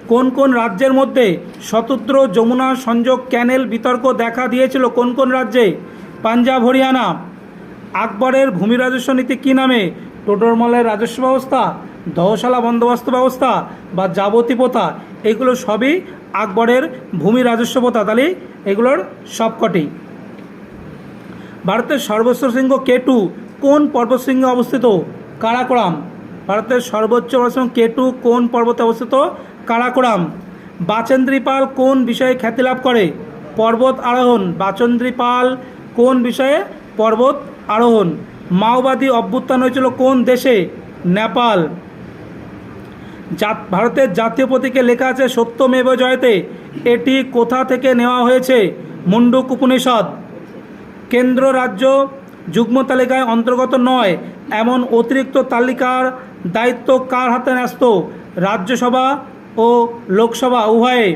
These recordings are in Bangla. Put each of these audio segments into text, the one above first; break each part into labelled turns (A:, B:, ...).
A: কোন কোন রাজ্যের মধ্যে শতদ্র যমুনা সংযোগ ক্যানেল বিতর্ক দেখা দিয়েছিল? কোন কোন রাজ্যে? পাঞ্জাব, হরিয়ানা। আকবরের ভূমি রাজস্ব নীতি কী নামে? টোডরমলের রাজস্ব ব্যবস্থা, দহশালা বন্দোবস্ত ব্যবস্থা বা যাবতী প্রথা? এগুলো সবই আকবরের ভূমি রাজস্ব প্রথা। তাহলে এগুলোর সবকটি। ভারতের সর্বোচ্চ শৃঙ্গ K2 কোন পর্বতশৃঙ্গে অবস্থিত? কারাকোরাম। ভারতের সর্বোচ্চ পর্বতশৃঙ্গ K2 কোন পর্বতে অবস্থিত? কারাকোরাম। বাচেন্দ্রী পাল কোন বিষয়ে খ্যাতি লাভ করে? পর্বত আরোহণ। বাচেন্দ্রী পাল কোন বিষয়ে? পর্বত আরোহণ। মাওবাদী অভ্যুত্থান হয়েছিল কোন দেশে? নেপাল। ভারতের জাতীয় প্রতীকে লেখা আছে সত্যমেব জয়তে, এটি কোথা থেকে নেওয়া হয়েছে? মুন্ডক উপনিষদ। কেন্দ্র রাজ্য যুগ্ম তালিকায় অন্তর্গত নয় এমন অতিরিক্ত তালিকার দায়িত্ব কার হাতে ন্যস্ত? রাজ্যসভা ও লোকসভা উভয়ে।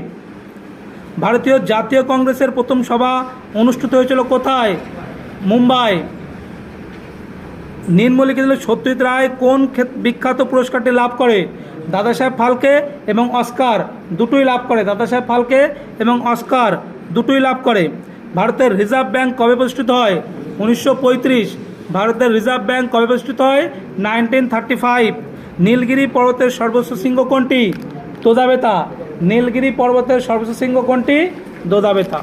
A: ভারতীয় জাতীয় কংগ্রেসের প্রথম সভা অনুষ্ঠিত হয়েছিল কোথায়? মুম্বাই। নিম্নলিখিত সত্যজিৎ রায় কোন বিখ্যাত পুরস্কারটি লাভ করে? দাদাসাহেব ফালকে এবং অস্কার দুটোই লাভ করে। দাদাসাহেব ফালকে এবং অস্কার দুটোই লাভ করে। ভারতের রিজার্ভ ব্যাংক কবে প্রতিষ্ঠিত হয়? 1935। ভারতের রিজার্ভ ব্যাংক কবে প্রতিষ্ঠিত হয়? 1935। নীলগিরি পর্বতের সর্বোচ্চ শৃঙ্গ কোনটি? দোদাবেতা। নীলগিরি পর্বতের সর্বোচ্চ শৃঙ্গ কোনটি? দোদাবেতা।